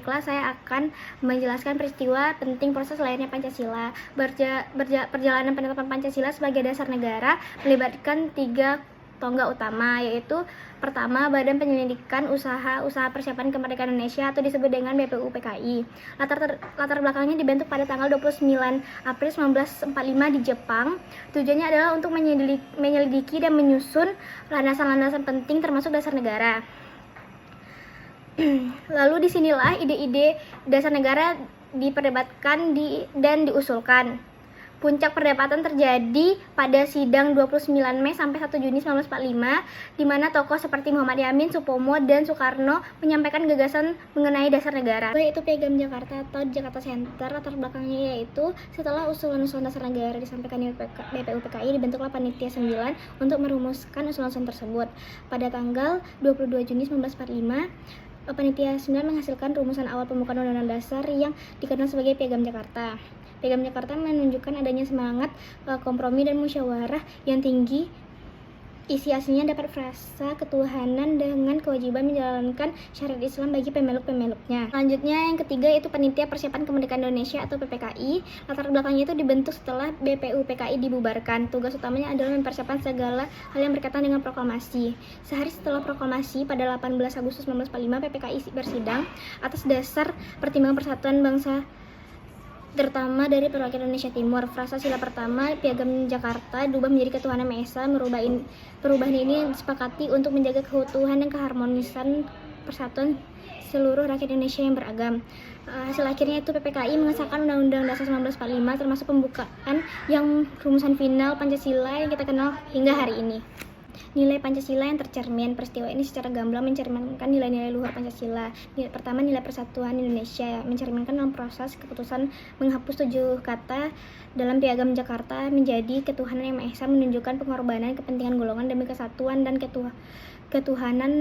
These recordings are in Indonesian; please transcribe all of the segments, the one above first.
Kelas saya akan menjelaskan peristiwa penting proses lahirnya Pancasila. Perjalanan penetapan Pancasila sebagai dasar negara melibatkan 3 tonggak utama, yaitu pertama, Badan Penyelidikan Usaha Persiapan Kemerdekaan Indonesia atau disebut dengan BPUPKI. Latar belakangnya dibentuk pada tanggal 29 April 1945 di Jepang. Tujuannya adalah untuk menyelidiki dan menyusun landasan-landasan penting termasuk dasar negara. Lalu disinilah ide-ide dasar negara diperdebatkan dan diusulkan. Puncak perdebatan terjadi pada sidang 29 Mei sampai 1 Juni 1945, di mana tokoh seperti Muhammad Yamin, Supomo, dan Soekarno menyampaikan gagasan mengenai dasar negara. Yaitu Piagam Jakarta atau Jakarta Center. Latar belakangnya yaitu setelah usulan-usulan dasar negara disampaikan di BPUPKI, dibentuklah Panitia 9 untuk merumuskan usulan-usulan tersebut. Pada tanggal 22 Juni 1945, Panitia 9 menghasilkan rumusan awal pembukaan Undang-Undang Dasar yang dikenal sebagai Piagam Jakarta. Piagam Jakarta menunjukkan adanya semangat kompromi dan musyawarah yang tinggi. Isi aslinya dapat frasa ketuhanan dengan kewajiban menjalankan syariat Islam bagi pemeluk-pemeluknya. Selanjutnya yang ketiga yaitu Panitia Persiapan Kemerdekaan Indonesia atau PPKI. Latar belakangnya itu dibentuk setelah BPUPKI dibubarkan. Tugas utamanya adalah mempersiapkan segala hal yang berkaitan dengan proklamasi. Sehari setelah proklamasi pada 18 Agustus 1945, PPKI bersidang atas dasar pertimbangan persatuan bangsa terutama dari perwakilan Indonesia Timur. Frasa sila pertama Piagam Jakarta diubah menjadi ketuhanan Maha Esa. Perubahan ini disepakati untuk menjaga keutuhan dan keharmonisan persatuan seluruh rakyat Indonesia yang beragam. Hasil akhirnya itu PPKI mengesahkan Undang-Undang Dasar 1945 termasuk pembukaan yang rumusan final Pancasila yang kita kenal hingga hari ini. Nilai Pancasila yang tercermin. Peristiwa ini secara gamblang mencerminkan nilai-nilai luhur Pancasila. Pertama, nilai persatuan Indonesia, mencerminkan dalam proses keputusan menghapus 7 kata dalam Piagam Jakarta menjadi ketuhanan yang Maha Esa, menunjukkan pengorbanan kepentingan golongan demi kesatuan dan ketuhanan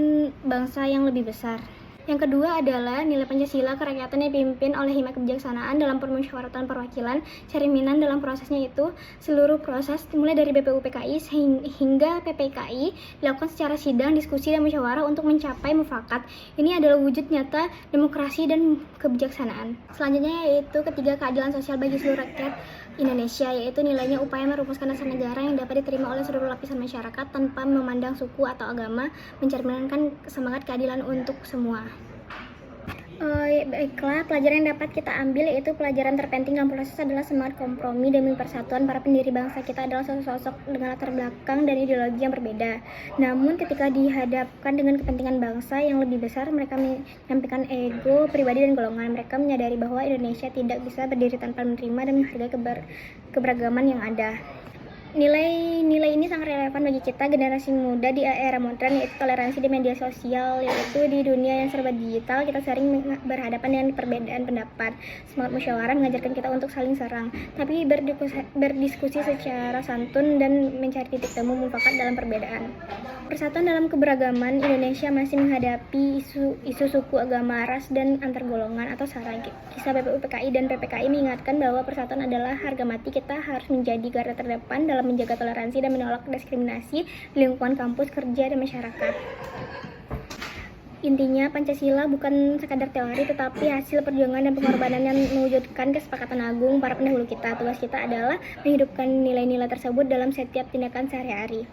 bangsa yang lebih besar. Yang kedua adalah nilai Pancasila kerakyatan yang dipimpin oleh hikmat kebijaksanaan dalam permusyawaratan perwakilan. Cerminan dalam prosesnya itu seluruh proses mulai dari BPUPKI hingga PPKI dilakukan secara sidang, diskusi, dan musyawarah untuk mencapai mufakat. Ini adalah wujud nyata demokrasi dan kebijaksanaan. Selanjutnya yaitu ketiga, keadilan sosial bagi seluruh rakyat Indonesia, yaitu nilainya upaya merumuskan dasar negara yang dapat diterima oleh seluruh lapisan masyarakat tanpa memandang suku atau agama, mencerminkan semangat keadilan untuk semua. Baiklah, pelajaran yang dapat kita ambil yaitu pelajaran terpenting dalam proses adalah semangat kompromi demi persatuan. Para pendiri bangsa kita adalah sosok-sosok dengan latar belakang dan ideologi yang berbeda. Namun ketika dihadapkan dengan kepentingan bangsa yang lebih besar, mereka menyampaikan ego pribadi dan golongan. Mereka menyadari bahwa Indonesia tidak bisa berdiri tanpa menerima dan menghargai keberagaman yang ada. Nilai ini sangat relevan bagi kita generasi muda di era modern, yaitu toleransi di media sosial, yaitu di dunia yang serba digital kita sering berhadapan dengan perbedaan pendapat. Semangat musyawarah mengajarkan kita untuk saling serang, tapi berdiskusi secara santun dan mencari titik temu mufakat dalam perbedaan. Persatuan dalam keberagaman. Indonesia masih menghadapi isu suku, agama, ras, dan antar golongan atau sara. Kisah BPUPKI dan PPKI mengingatkan bahwa persatuan adalah harga mati. Kita harus menjadi garda terdepan dalam menjaga toleransi dan menolak diskriminasi di lingkungan kampus, kerja, dan masyarakat. Intinya, Pancasila bukan sekadar teori, tetapi hasil perjuangan dan pengorbanan yang mewujudkan kesepakatan agung para pendahulu kita. Tugas kita adalah menghidupkan nilai-nilai tersebut dalam setiap tindakan sehari-hari.